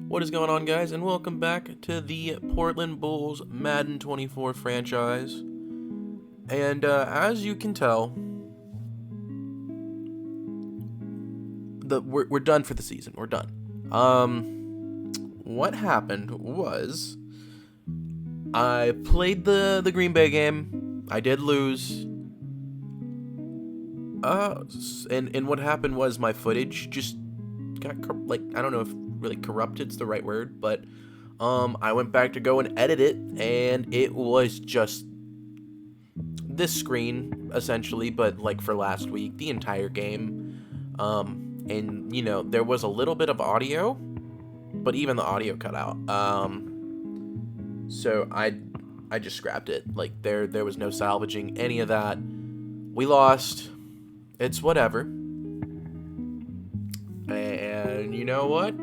What is going on, guys, and welcome back to the Portland Bulls Madden 24 franchise. And as you can tell, we're done for the season. We're done. What happened was I played the Green Bay game. I did lose. And what happened was my footage just got I don't know if really corrupted's the right word, but I went back to go and edit it, and it was just this screen essentially, but like for last week, the entire game. And there was a little bit of audio, but even the audio cut out. So I just scrapped it. Like there was no salvaging any of that. We lost. It's whatever. And you know what?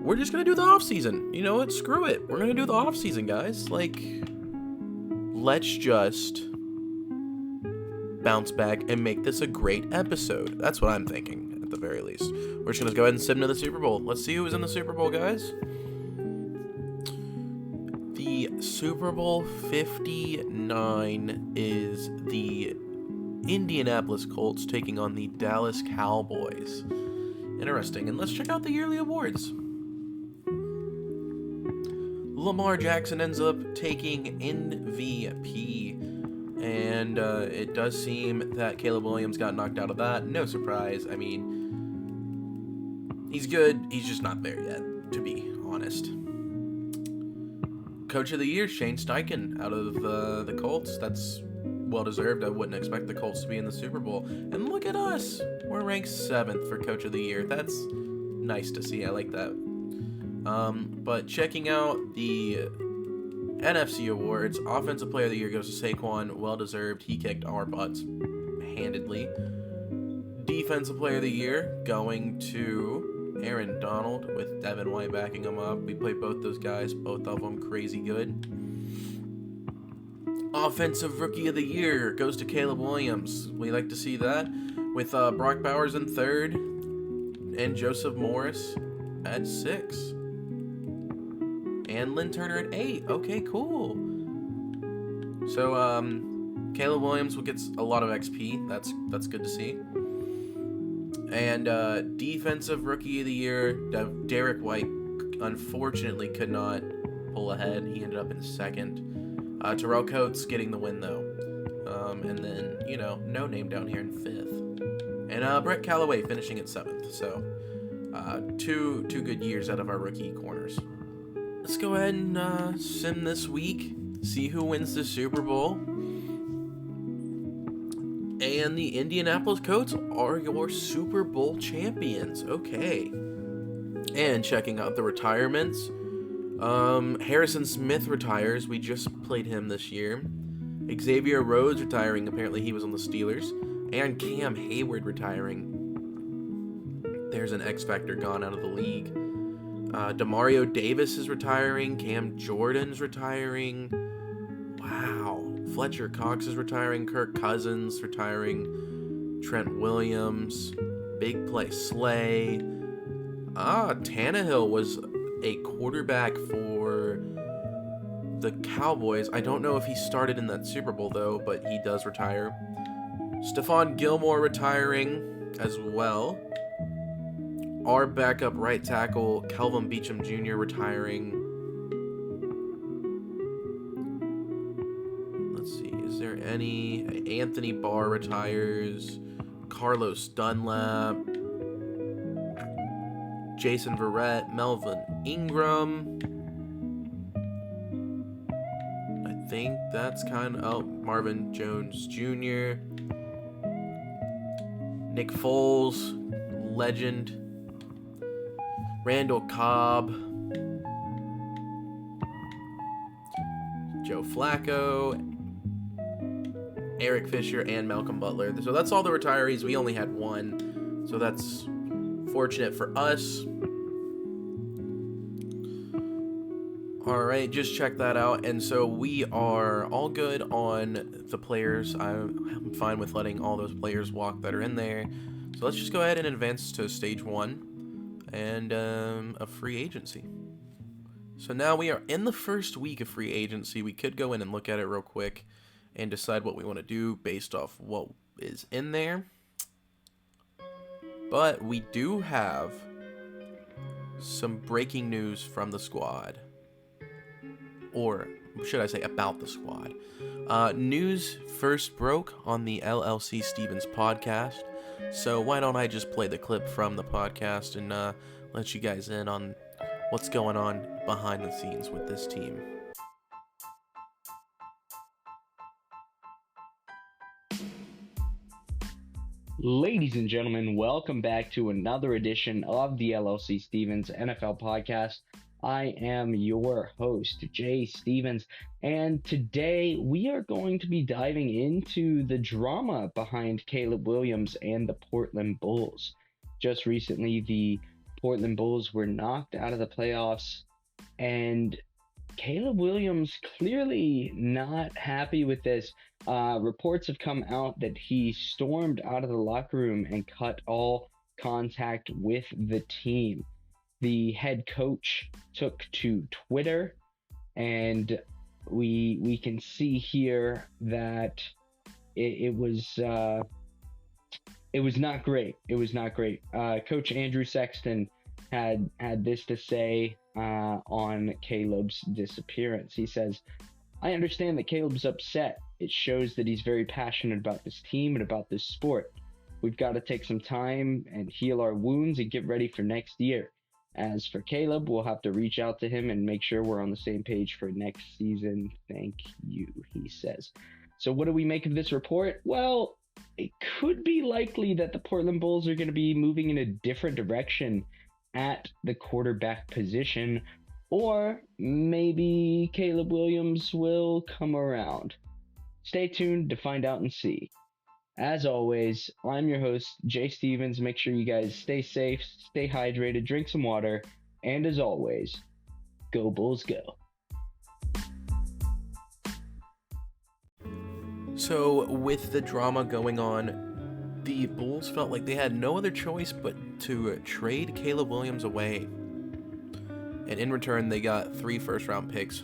We're just gonna do the offseason. You know what? Screw it. We're gonna do the offseason, guys. Like, let's just bounce back and make this a great episode. That's what I'm thinking, at the very least. We're just gonna go ahead and sip into the Super Bowl. Let's see who's in the Super Bowl, guys. The Super Bowl 59 is the Indianapolis Colts taking on the Dallas Cowboys. Interesting. And let's check out the yearly awards. Lamar Jackson ends up taking MVP. And it does seem that Caleb Williams got knocked out of that. No surprise. I mean, he's good. He's just not there yet, to be honest. Coach of the Year, Shane Steichen, out of the Colts. That's well-deserved. I wouldn't expect the Colts to be in the Super Bowl. And look at us. We're ranked 7th for Coach of the Year. That's nice to see. I like that. But checking out the NFC awards, Offensive Player of the Year goes to Saquon. Well-deserved. He kicked our butts handedly. Defensive Player of the Year going to Aaron Donald, with Devin White backing him up. We played both those guys, both of them crazy good. Offensive Rookie of the Year goes to Caleb Williams. We like to see that, with Brock Bowers in 3rd and Joseph Morris at 6. And Lynn Turner at 8. Okay, cool. So, Caleb Williams will get a lot of XP. That's good to see. And Defensive Rookie of the Year, Derek White, unfortunately could not pull ahead. He ended up in 2nd. Terrell Coates getting the win, though. And then, no name down here in 5th. And Brett Callaway finishing at 7th. So, two good years out of our rookie corners. Let's go ahead and sim this week, see who wins the Super Bowl. And the Indianapolis Colts are your Super Bowl champions. Okay. And checking out the retirements. Harrison Smith retires. We just played him this year. Xavier Rhodes retiring. Apparently he was on the Steelers. And Cam Hayward retiring. There's an X Factor gone out of the league. Demario Davis is retiring. Cam Jordan's retiring. Wow. Fletcher Cox is retiring. Kirk Cousins retiring. Trent Williams. Big Play Slay. Tannehill was a quarterback for the Cowboys. I don't know if he started in that Super Bowl, though, but he does retire. Stephon Gilmore retiring as well. Our backup right tackle, Kelvin Beachum Jr., retiring. Let's see, is there any? Anthony Barr retires. Carlos Dunlap. Jason Verrett. Melvin Ingram. I think that's kind of... Oh, Marvin Jones Jr. Nick Foles. Legend. Randall Cobb, Joe Flacco, Eric Fisher, and Malcolm Butler. So that's all the retirees. We only had one, so that's fortunate for us. All right, just check that out. And so we are all good on the players. I'm fine with letting all those players walk that are in there. So let's just go ahead and advance to stage 1. and a free agency. So now we are in the first week of free agency. We could go in and look at it real quick and decide what we want to do based off what is in there. But we do have some breaking news from the squad. Or should I say about the squad. News first broke on the LLC Stevens podcast. So why don't I just play the clip from the podcast and let you guys in on what's going on behind the scenes with this team. Ladies and gentlemen, welcome back to another edition of the LLC Stevens NFL podcast. I am your host, Jay Stevens, and today we are going to be diving into the drama behind Caleb Williams and the Portland Bulls. Just recently, the Portland Bulls were knocked out of the playoffs, and Caleb Williams clearly not happy with this. Reports have come out that he stormed out of the locker room and cut all contact with the team. The head coach took to Twitter, and we can see here that it was not great. It was not great. Coach Andrew Sexton had this to say on Caleb's disappearance. He says, "I understand that Caleb's upset. It shows that he's very passionate about this team and about this sport. We've got to take some time and heal our wounds and get ready for next year. As for Caleb, we'll have to reach out to him and make sure we're on the same page for next season. Thank you," he says. So what do we make of this report? Well, it could be likely that the Portland Bulls are going to be moving in a different direction at the quarterback position, or maybe Caleb Williams will come around. Stay tuned to find out and see. As always, I'm your host, Jay Stevens. Make sure you guys stay safe, stay hydrated, drink some water, and as always, go Bulls go. So with the drama going on, the Bulls felt like they had no other choice but to trade Caleb Williams away. And in return, they got 3 first-round picks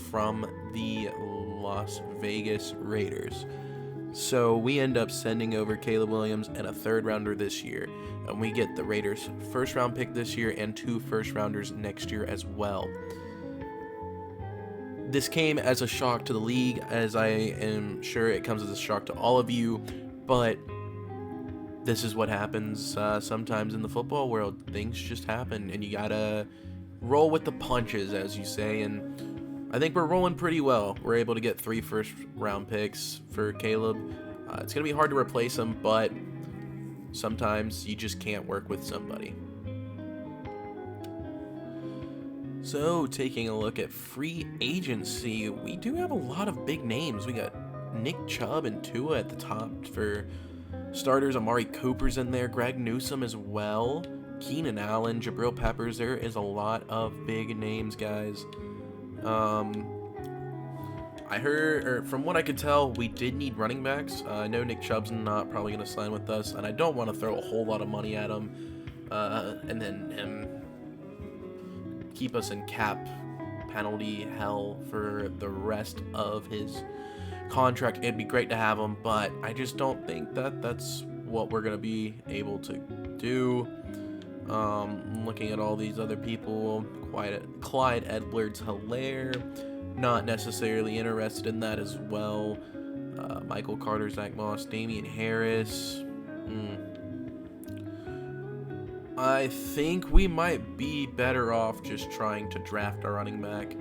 from the Las Vegas Raiders. So we end up sending over Caleb Williams and a 3rd-rounder this year. And we get the Raiders' first-round pick this year and 2 first-rounders next year as well. This came as a shock to the league, as I am sure it comes as a shock to all of you. But this is what happens sometimes in the football world. Things just happen, and you gotta roll with the punches, as you say, and I think we're rolling pretty well. We're able to get 3 first-round picks for Caleb. It's going to be hard to replace him, but sometimes you just can't work with somebody. So, taking a look at free agency, we do have a lot of big names. We got Nick Chubb and Tua at the top for starters. Amari Cooper's in there. Greg Newsome as well. Keenan Allen, Jabril Peppers. There is a lot of big names, guys. I heard, or from what I could tell, we did need running backs. I know Nick Chubb's not probably going to sign with us, and I don't want to throw a whole lot of money at him, and then him keep us in cap penalty hell for the rest of his contract. It'd be great to have him, but I just don't think that that's what we're going to be able to do. Looking at all these other people, Clyde Edwards-Helaire, not necessarily interested in that as well. Michael Carter, Zach Moss, Damian Harris. I think we might be better off just trying to draft a running back.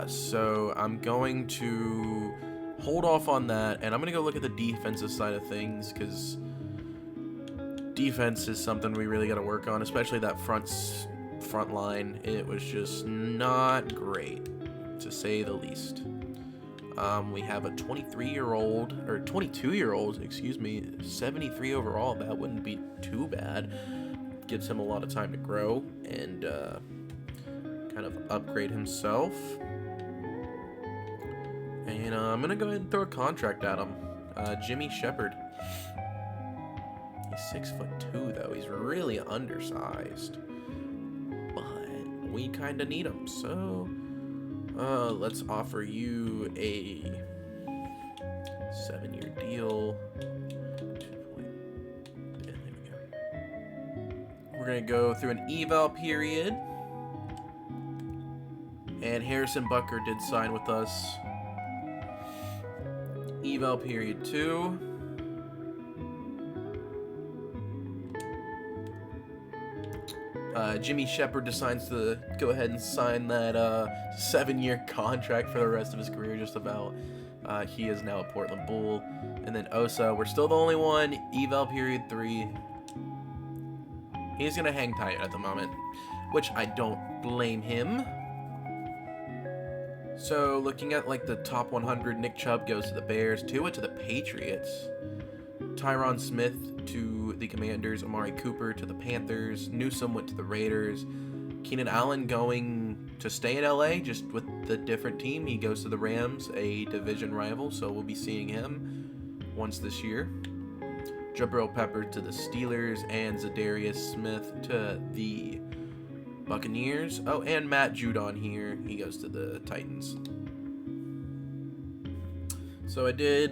So I'm going to hold off on that, and I'm going to go look at the defensive side of things, because defense is something we really got to work on, especially that front line. It was just not great, to say the least. We have a 22-year-old, 73 overall. That wouldn't be too bad. Gives him a lot of time to grow and kind of upgrade himself. And I'm going to go ahead and throw a contract at him. Jimmy Shepard. He's 6'2", though. He's really undersized. But we kind of need him. So let's offer you a 7-year deal. There we go. We're going to go through an eval period. And Harrison Bucker did sign with us. Eval period 2. Jimmy Shepard decides to go ahead and sign that 7-year contract for the rest of his career, just about. He is now a Portland Bull. And then Osa, we're still the only one. Eval period 3. He's going to hang tight at the moment, which I don't blame him. So, looking at like the top 100, Nick Chubb goes to the Bears, Tua to the Patriots, Tyron Smith to the Commanders, Amari Cooper to the Panthers, Newsome went to the Raiders, Keenan Allen going to stay in LA, just with the different team. He goes to the Rams, a division rival, so we'll be seeing him once this year. Jabril Pepper to the Steelers, and Zadarius Smith to the Buccaneers. Oh, and Matt Judon here. He goes to the Titans. So I did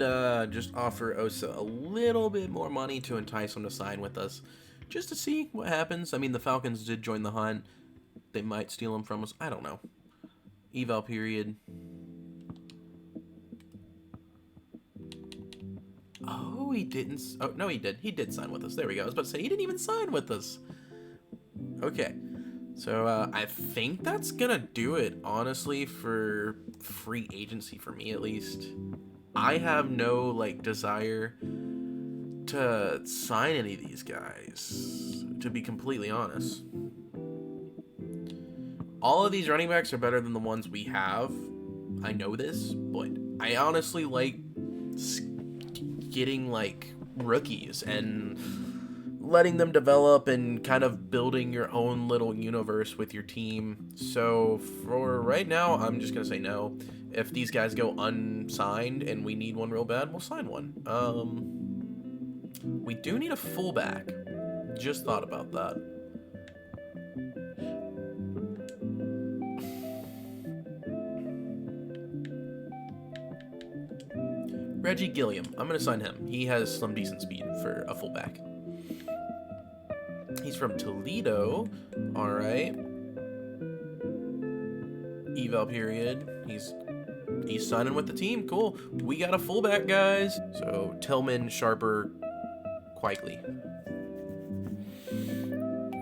just offer Osa a little bit more money to entice him to sign with us, just to see what happens. I mean, the Falcons did join the hunt. They might steal him from us. I don't know. Eval period. Oh, he didn't. Oh, no, he did. He did sign with us. There we go. I was about to say, he didn't even sign with us. Okay. So, I think that's gonna do it, honestly, for free agency, for me at least. I have no, like, desire to sign any of these guys, to be completely honest. All of these running backs are better than the ones we have. I know this, but I honestly like getting, like, rookies and letting them develop and kind of building your own little universe with your team. So for right now, I'm just gonna say no. If these guys go unsigned and we need one real bad, we'll sign one. We do need a fullback. Just thought about that. Reggie Gilliam. I'm gonna sign him. He has some decent speed for a fullback. He's from Toledo. All right. Eval period. He's signing with the team. Cool. We got a fullback, guys. So Tillman, Sharper, Quikely.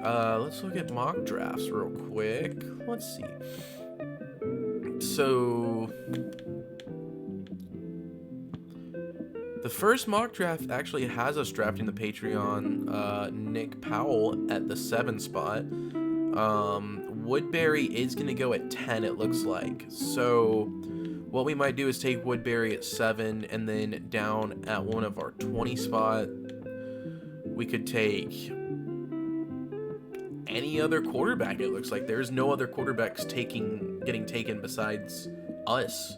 Let's look at mock drafts real quick. Let's see. So the first mock draft actually has us drafting the Patreon, Nick Powell at the 7 spot. Woodbury is going to go at 10, it looks like. So what we might do is take Woodbury at 7, and then down at one of our 20 spot, we could take any other quarterback. It looks like there's no other quarterbacks getting taken besides us.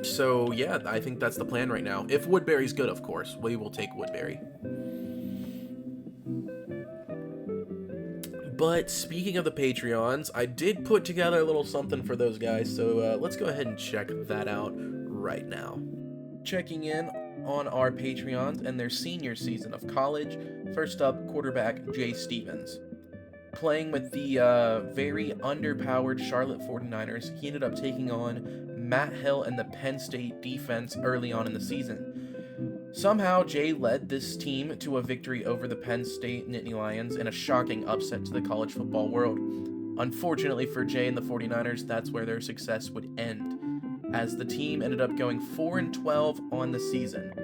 So yeah, I think that's the plan right now. If Woodbury's good, of course, we will take Woodbury. But speaking of the Patreons, I did put together a little something for those guys, so let's go ahead and check that out right now. Checking in on our Patreons and their senior season of college. First up, quarterback Jay Stevens. Playing with the very underpowered Charlotte 49ers, he ended up taking on Matt Hill and the Penn State defense early on in the season. Somehow, Jay led this team to a victory over the Penn State Nittany Lions in a shocking upset to the college football world. Unfortunately for Jay and the 49ers, that's where their success would end, as the team ended up going 4-12 on the season.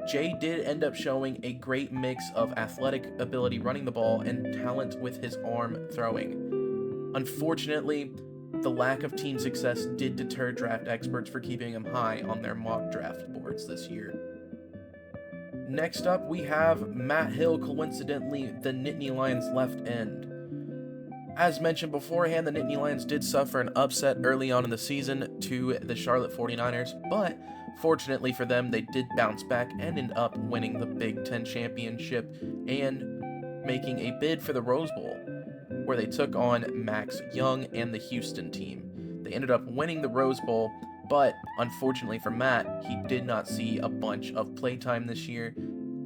Jay did end up showing a great mix of athletic ability running the ball and talent with his arm throwing. Unfortunately, the lack of team success did deter draft experts for keeping him high on their mock draft boards this year. Next up, we have Matt Hill, coincidentally the Nittany Lions left end. As mentioned beforehand, the Nittany Lions did suffer an upset early on in the season to the Charlotte 49ers, but Fortunately for them, they did bounce back and end up winning the Big Ten championship and making a bid for the Rose Bowl, where they took on Max Young and the Houston team. They ended up winning the Rose Bowl, but unfortunately for Matt, he did not see a bunch of playtime this year,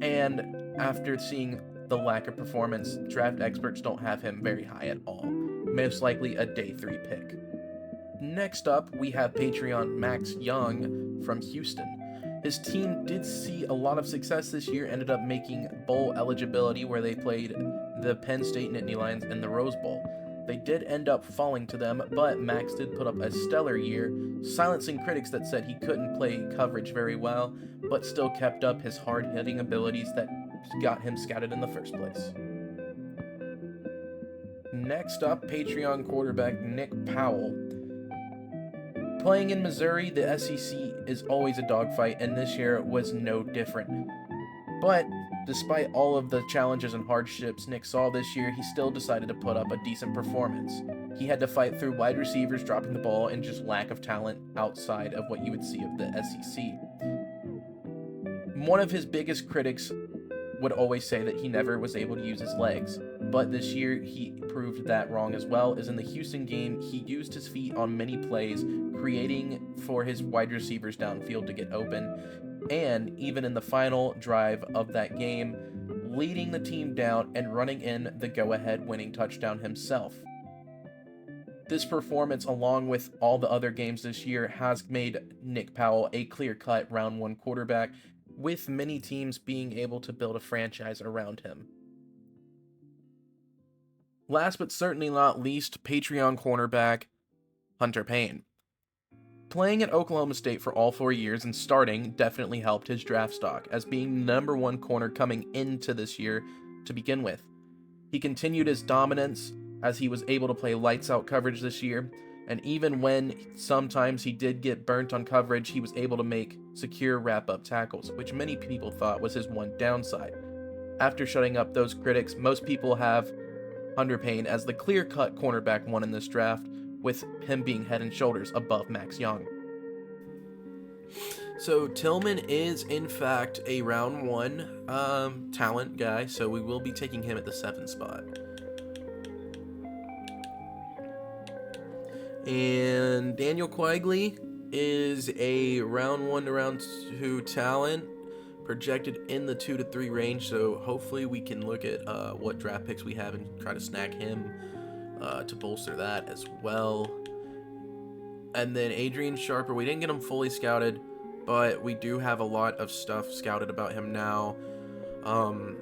and after seeing the lack of performance, draft experts don't have him very high at all. Most likely a day 3 pick. Next up, we have Patreon Max Young from Houston. His team did see a lot of success this year, ended up making bowl eligibility where they played the Penn State Nittany Lions in the Rose Bowl. They did end up falling to them, but Max did put up a stellar year, silencing critics that said he couldn't play coverage very well, but still kept up his hard-hitting abilities that got him scouted in the first place. Next up, Patreon quarterback Nick Powell. Playing in Missouri, the SEC is always a dogfight, and this year was no different. But despite all of the challenges and hardships Nick saw this year, he still decided to put up a decent performance. He had to fight through wide receivers dropping the ball and just lack of talent outside of what you would see of the SEC. One of his biggest critics would always say that he never was able to use his legs, but this year he proved that wrong as well, as in the Houston game, he used his feet on many plays, creating for his wide receivers downfield to get open, and even in the final drive of that game, leading the team down and running in the go-ahead winning touchdown himself. This performance, along with all the other games this year, has made Nick Powell a clear-cut round 1 quarterback, with many teams being able to build a franchise around him. Last but certainly not least, Patreon cornerback Hunter Payne. Playing at Oklahoma State for all 4 years and starting definitely helped his draft stock, as being number 1 corner coming into this year to begin with. He continued his dominance as he was able to play lights out coverage this year, and even when sometimes he did get burnt on coverage, he was able to make secure wrap-up tackles, which many people thought was his one downside. After shutting up those critics, most people have Hunter Payne as the clear-cut cornerback 1 in this draft, with him being head and shoulders above Max Young. So Tillman is in fact a round 1 talent guy, so we will be taking him at the 7th spot. And Daniel Quigley is a round 1 to round 2 talent, projected in the 2 to 3 range, so hopefully we can look at what draft picks we have and try to snag him to bolster that as well. And then Adrian Sharper, we didn't get him fully scouted, but we do have a lot of stuff scouted about him now.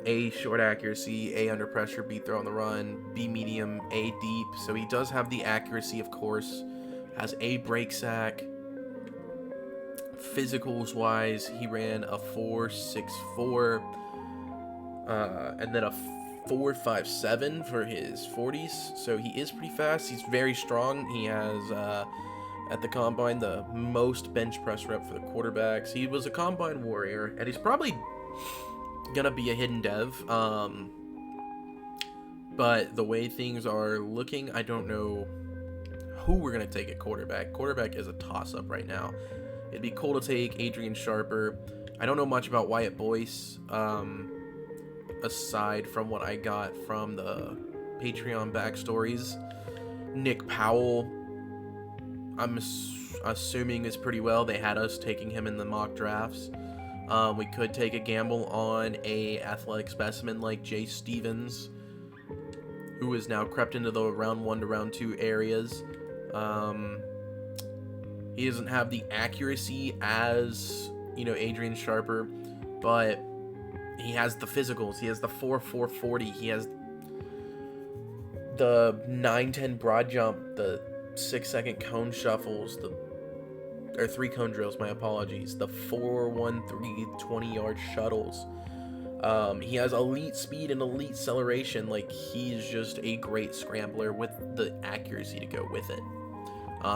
A, short accuracy, A, under pressure, B, throw on the run, B, medium, A, deep. So he does have the accuracy, of course, has A, break sack. Physicals wise, he ran a 4.64, and then a 4.57 for his 40s. So he is pretty fast. He's very strong. He has, at the combine, the most bench press rep for the quarterbacks. He was a combine warrior, and he's probably gonna be a hidden dev, but the way things are looking, I don't know who we're gonna take at quarterback. Quarterback is a toss-up right now. It'd be cool to take Adrian Sharper. I don't know much about Wyatt Boyce, aside from what I got from the Patreon backstories. Nick Powell, I'm assuming is pretty well. They had us taking him in the mock drafts. We could take a gamble on a athletic specimen like Jay Stevens, who is now crept into the round 1 to round 2 areas. He doesn't have the accuracy as, Adrian Sharper, but he has the physicals. He has the 4.4 40. He has the 9.10 broad jump, the 6-second cone shuffles, or 3 cone drills, my apologies, the 4.13 20-yard shuttles. He has elite speed and elite acceleration. Like, he's just a great scrambler with the accuracy to go with it.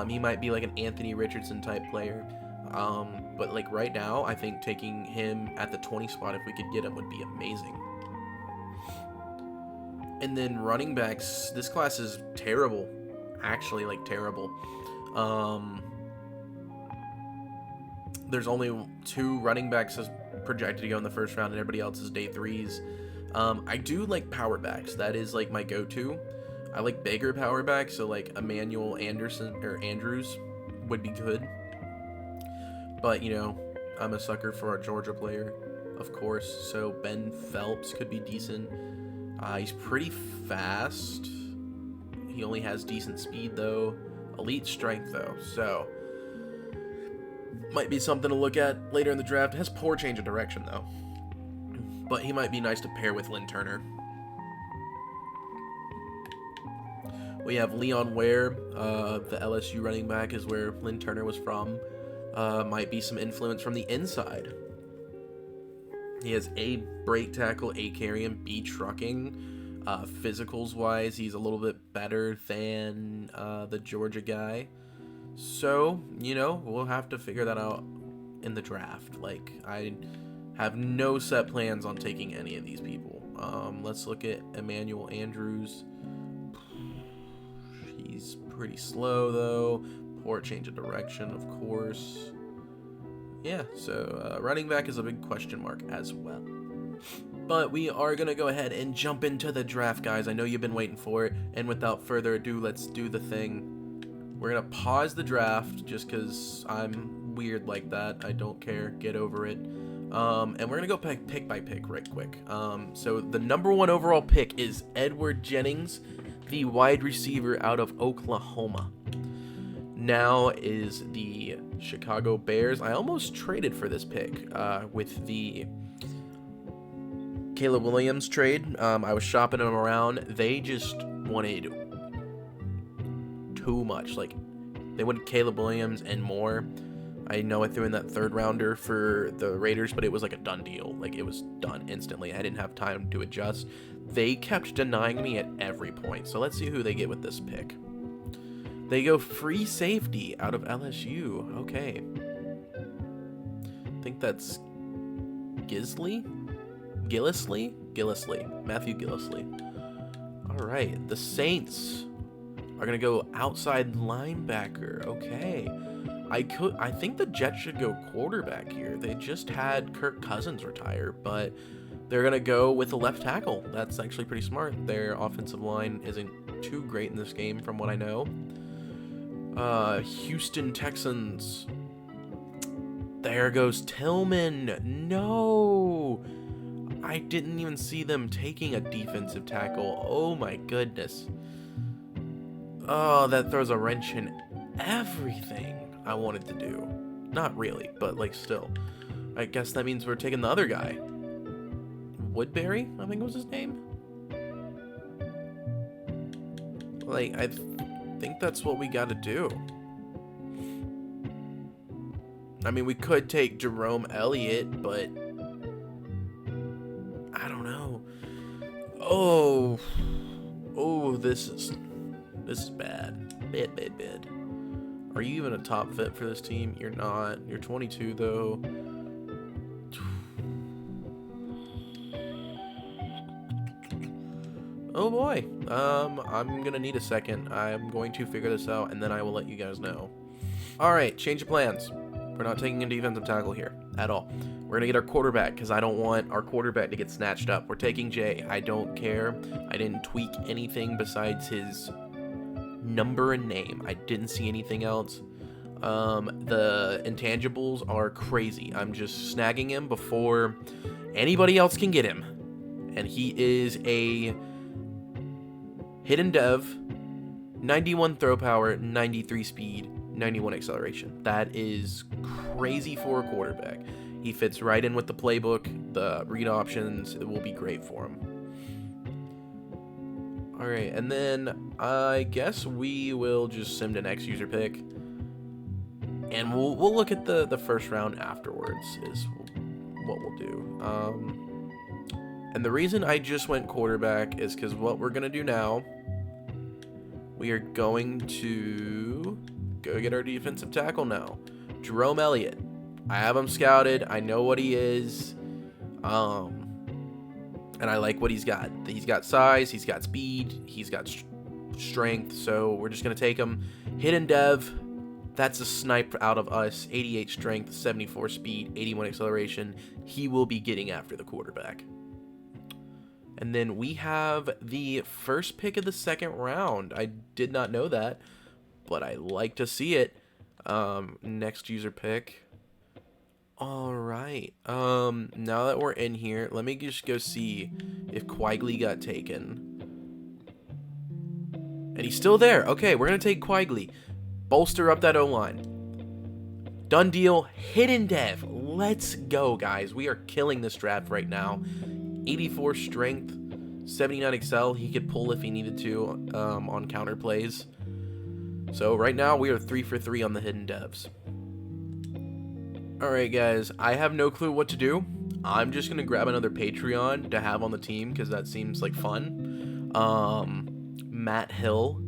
He might be like an Anthony Richardson type player. But like right now, I think taking him at the 20 spot, if we could get him, would be amazing. And then running backs, this class is terrible. Actually, like, terrible. there's only 2 running backs projected to go in the first round, and everybody else is day 3s. I do like power backs. That is like my go-to. I like bigger power backs, so like Emmanuel Andrews would be good. But, you know, I'm a sucker for a Georgia player, of course. So Ben Phelps could be decent. He's pretty fast. He only has decent speed, though. Elite strength, though. So, might be something to look at later in the draft. Has poor change of direction, though. But he might be nice to pair with Lynn Turner. We have Leon Ware. The LSU running back is where Lynn Turner was from. Might be some influence from the inside. He has A, break tackle, A, carry, and B, trucking. Physicals-wise, he's a little bit better than the Georgia guy. So, you know, we'll have to figure that out in the draft. Like, I have no set plans on taking any of these people. Let's look at Emmanuel Andrews. He's pretty slow, though. Poor change of direction, of course. Yeah, so running back is a big question mark as well. But we are going to go ahead and jump into the draft, guys. I know you've been waiting for it. And without further ado, let's do the thing. We're going to pause the draft just because I'm weird like that. I don't care. Get over it. And we're going to go pick by pick right quick. So the number 1 overall pick is Edward Jennings, the wide receiver out of Oklahoma. Now is the Chicago Bears. I almost traded for this pick with the Caleb Williams trade. I was shopping them around. They just wanted too much. Like, they wanted Caleb Williams and more. I know I threw in that 3rd rounder for the Raiders, but it was like a done deal. Like, it was done instantly. I didn't have time to adjust. They kept denying me at every point. So let's see who they get with this pick. They go free safety out of LSU. Okay. I think that's Gillislee? Matthew Gillislee. All right. The Saints are going to go outside linebacker. Okay. I think the Jets should go quarterback here. They just had Kirk Cousins retire, but they're going to go with a left tackle. That's actually pretty smart. Their offensive line isn't too great in this game from what I know. Houston Texans. There goes Tillman. No! I didn't even see them taking a defensive tackle. Oh my goodness. Oh, that throws a wrench in everything I wanted to do. Not really, but like still. I guess that means we're taking the other guy. Woodbury, I think was his name. Like, I think that's what we gotta do. I mean, we could take Jerome Elliott, but I don't know. Oh, this is bad. Bad. Are you even a top fit for this team? You're not. You're 22 though. Oh boy. I'm gonna need a second. I'm going to figure this out, and then I will let you guys know. All right, change of plans. We're not taking a defensive tackle here at all. We're gonna get our quarterback because I don't want our quarterback to get snatched up. We're taking Jay. I don't care. I didn't tweak anything besides his number and name. I didn't see anything else. The intangibles are crazy. I'm just snagging him before anybody else can get him. And he is a hidden dev, 91 throw power, 93 speed, 91 acceleration. That is crazy for a quarterback. He fits right in with the playbook, the read options. It will be great for him. All right, and then I guess we will just sim to next user pick, and we'll look at the first round afterwards. Is what we'll do. And the reason I just went quarterback is because what we're gonna do now, we are going to go get our defensive tackle now, Jerome Elliott. I have him scouted. I know what he is. And I like what he's got. He's got size, he's got speed, he's got strength. So we're just going to take him. Hidden dev, That's a snipe out of us. 88 strength, 74 speed, 81 acceleration. He will be getting after the quarterback. And then we have the first pick of the second round. I did not know that, but I like to see it. Next user pick. All right. Now that we're in here, let me just go see if Quigley got taken. And he's still there. Okay, we're going to take Quigley. Bolster up that O-line. Done deal. Hidden dev. Let's go, guys. We are killing this draft right now. 84 strength, 79 excel. He could pull if he needed to on counter plays. So right now we are 3 for 3 on the hidden devs. Alright guys, I have no clue what to do. I'm just going to grab another Patreon to have on the team because that seems like fun. Matt Hill,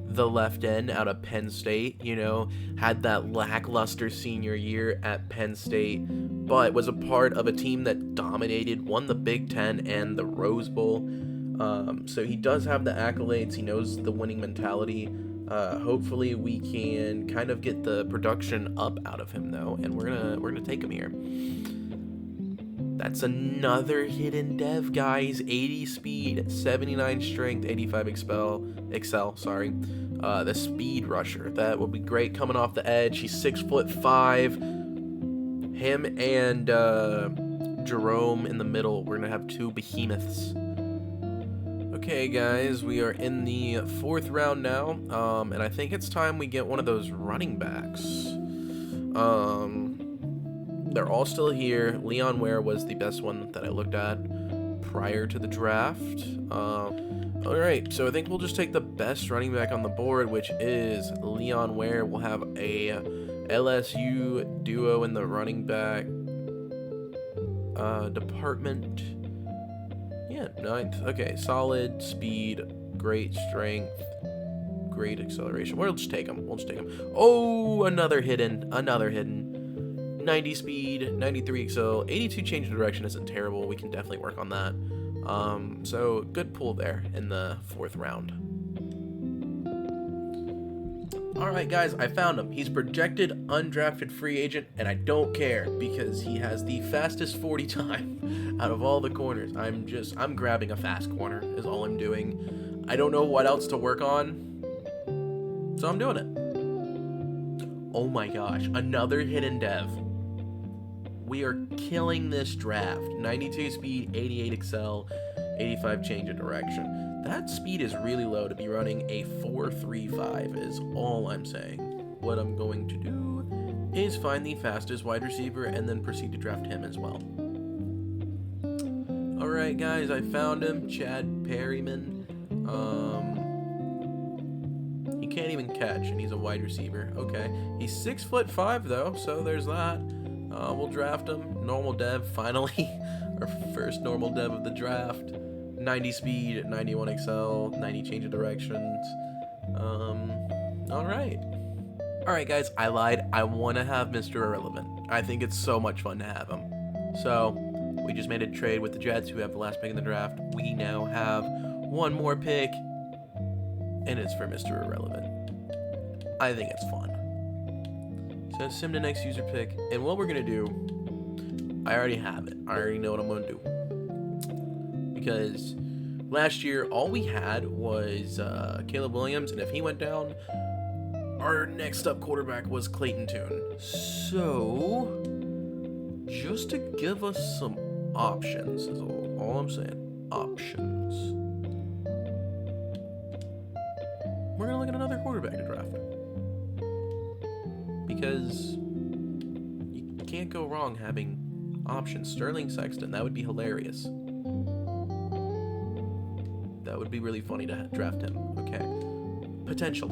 the left end out of Penn State, you know, had that lackluster senior year at Penn State, but was a part of a team that dominated, won the Big Ten and the Rose Bowl. So he does have the accolades. He knows the winning mentality. Hopefully we can kind of get the production up out of him though, and we're gonna take him here. That's another hidden dev, guys. 80 speed, 79 strength, 85 excel. Sorry, the speed rusher. That would be great coming off the edge. He's 6'5". Him and Jerome in the middle. We're gonna have two behemoths. Okay, guys, we are in the 4th round now, and I think it's time we get one of those running backs. They're all still here. Leon Ware was the best one that I looked at prior to the draft. Alright, so I think we'll just take the best running back on the board, which is Leon Ware. We'll have a LSU duo in the running back department. Yeah, 9th. Okay, solid speed, great strength, great acceleration. We'll just take him. Oh, another hidden. 90 speed, 93 excel, 82 change of direction isn't terrible. We can definitely work on that. So good pull there in the 4th round. Alright guys, I found him. He's projected undrafted free agent, and I don't care because he has the fastest 40 time out of all the corners. I'm grabbing a fast corner is all I'm doing. I don't know what else to work on, so I'm doing it. Oh my gosh, another hidden dev. We are killing this draft. 92 speed, 88 excel, 85 change of direction. That speed is really low to be running a 4.35 is all I'm saying. What I'm going to do is find the fastest wide receiver and then proceed to draft him as well. Alright guys, I found him. Chad Perryman. He can't even catch and he's a wide receiver. Okay. He's 6'5" though, so there's that. We'll draft him. Normal dev, finally. Our first normal dev of the draft. 90 speed, 91 excel, 90 change of directions. Alright. Alright guys, I lied. I want to have Mr. Irrelevant. I think it's so much fun to have him. So, we just made a trade with the Jets, who have the last pick in the draft. We now have one more pick, and it's for Mr. Irrelevant. I think it's fun. So sim to next user pick, and what we're gonna do, I already have it. I already know what I'm gonna do. Because last year, all we had was Caleb Williams, and if he went down, our next up quarterback was Clayton Tune. So, just to give us some options is all I'm saying. Options. We're gonna look at another quarterback to draft. Because you can't go wrong having options. Sterling Sexton, that would be hilarious. That would be really funny to draft him. Okay. Potential.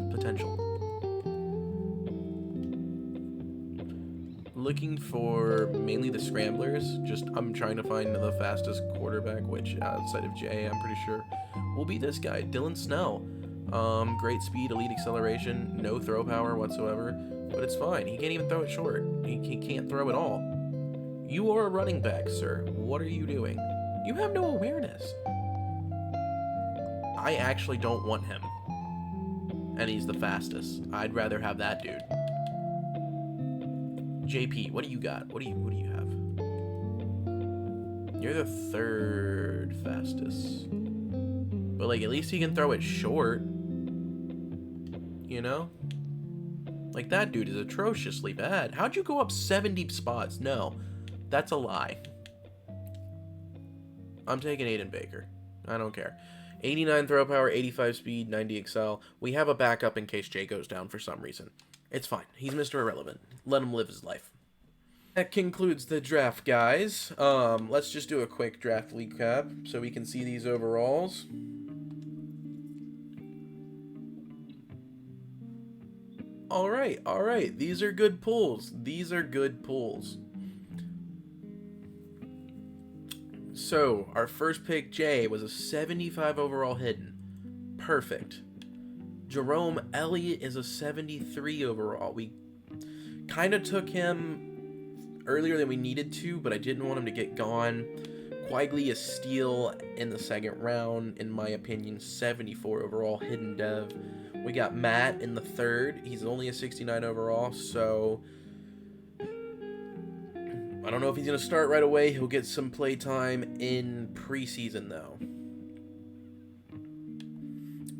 Looking for mainly the scramblers. I'm trying to find the fastest quarterback, which outside of Jay, I'm pretty sure will be this guy, Dylan Snell. Great speed, elite acceleration, no throw power whatsoever. But it's fine. He can't even throw it short. He can't throw at all. You are a running back, sir. What are you doing? You have no awareness. I actually don't want him. And he's the fastest. I'd rather have that dude. JP, what do you got? What do you have? You're the third fastest. But, like, at least he can throw it short. You know? Like, that dude is atrociously bad. How'd you go up 70 spots? No, that's a lie. I'm taking Aiden Baker. I don't care. 89 throw power, 85 speed, 90 excel. We have a backup in case Jay goes down for some reason. It's fine. He's Mr. Irrelevant. Let him live his life. That concludes the draft, guys. Let's just do a quick draft recap so we can see these overalls. All right. These are good pulls. So, our first pick, Jay, was a 75 overall hidden. Perfect. Jerome Elliott is a 73 overall. We kind of took him earlier than we needed to, but I didn't want him to get gone. Quagley is steal in the second round, in my opinion, 74 overall hidden dev. We got Matt in the third. He's only a 69 overall, so I don't know if he's going to start right away. He'll get some play time in preseason, though.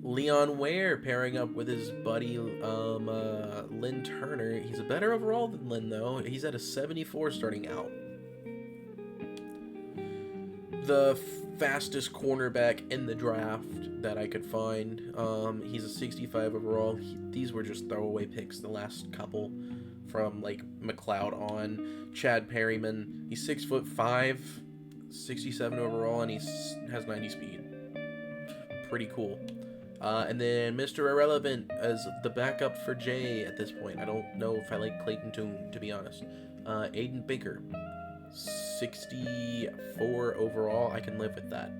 Leon Ware pairing up with his buddy Lynn Turner. He's a better overall than Lynn, though. He's at a 74 starting out. The fastest cornerback in the draft that I could find. He's a 65 overall. These were just throwaway picks, the last couple from like McLeod on. Chad Perryman. He's 6'5", 67 overall, and he has 90 speed. Pretty cool. And then Mr. Irrelevant as the backup for Jay at this point. I don't know if I like Clayton Tune, to be honest. Aiden Baker. 64 overall. I can live with that.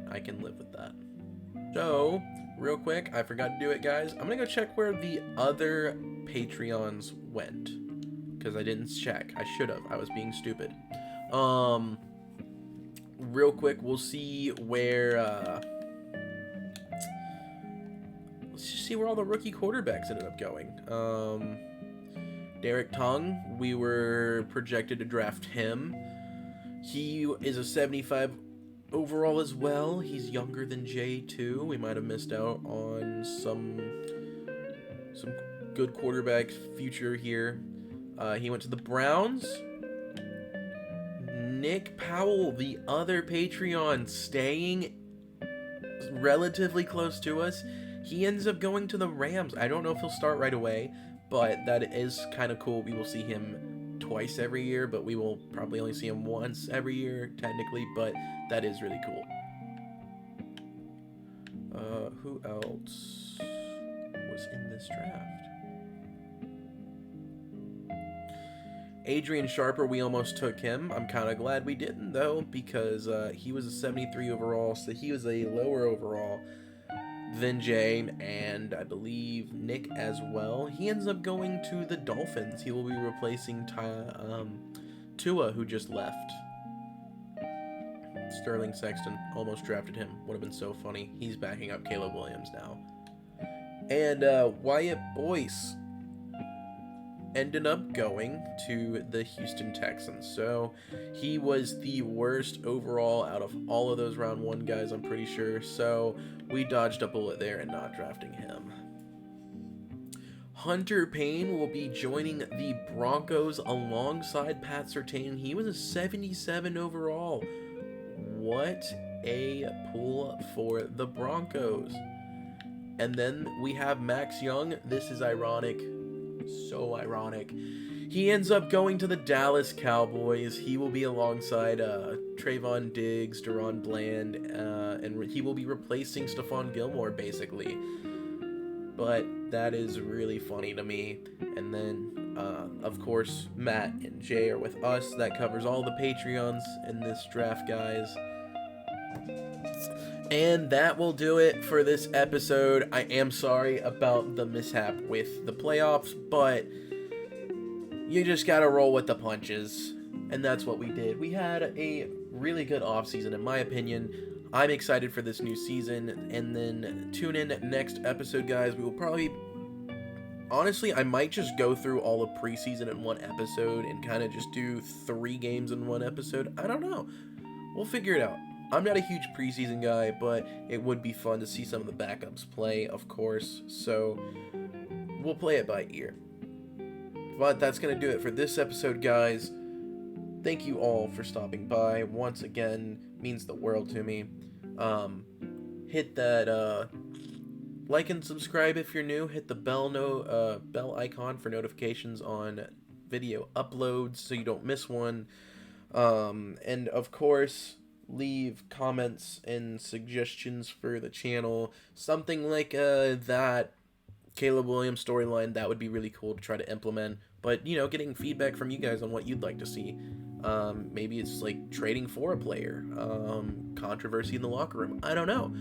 So, real quick, I forgot to do it, guys. I'm gonna go check where the other Patreons went, because I didn't check. I should have. I was being stupid. Real quick, we'll see where let's just see where all the rookie quarterbacks ended up going. Derek Tongue, we were projected to draft him. He is a 75 overall as well. He's younger than Jay too. We might have missed out on some good quarterback future here. He went to the Browns. Nick Powell, the other Patreon, staying relatively close to us. He ends up going to the Rams. I don't know if he'll start right away, but that is kind of cool. We will see him twice every year, but we will probably only see him once every year, technically, but that is really cool. Who else was in this draft? Adrian Sharper, we almost took him. I'm kind of glad we didn't, though, because he was a 73 overall, so he was a lower overall than Jay, and I believe Nick as well. He ends up going to the Dolphins. He will be replacing Tua, who just left. Sterling Sexton, almost drafted him. Would have been so funny. He's backing up Caleb Williams now. And Wyatt Boyce ended up going to the Houston Texans. So he was the worst overall out of all of those round one guys, I'm pretty sure. So we dodged a bullet there and not drafting him. Hunter Payne will be joining the Broncos alongside Pat Surtain. He was a 77 overall. What a pull for the Broncos. And then we have Max Young. This is ironic. So ironic. He ends up going to the Dallas Cowboys. He will be alongside Trayvon Diggs, Deron Bland, and he will be replacing Stephon Gilmore, basically. But that is really funny to me. And then, of course, Matt and Jay are with us. That covers all the Patreons in this draft, guys. And that will do it for this episode. I am sorry about the mishap with the playoffs, but you just gotta roll with the punches. And that's what we did. We had a really good offseason, in my opinion. I'm excited for this new season. And then tune in next episode, guys. We will probably honestly, I might just go through all of preseason in one episode and kind of just do 3 games in one episode. I don't know. We'll figure it out. I'm not a huge preseason guy, but it would be fun to see some of the backups play, of course. So we'll play it by ear. But that's going to do it for this episode, guys. Thank you all for stopping by. Once again, means the world to me. Hit that like and subscribe if you're new. Hit the bell icon for notifications on video uploads so you don't miss one. And of course, leave comments and suggestions for the channel. Something like that Caleb Williams storyline, that would be really cool to try to implement. But, you know, getting feedback from you guys on what you'd like to see. Maybe it's like trading for a player, controversy in the locker room. I don't know.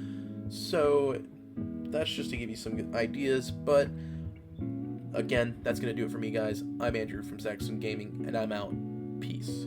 So that's just to give you some good ideas. But again, that's going to do it for me, guys. I'm Andrew from Saxon Gaming, and I'm out. Peace.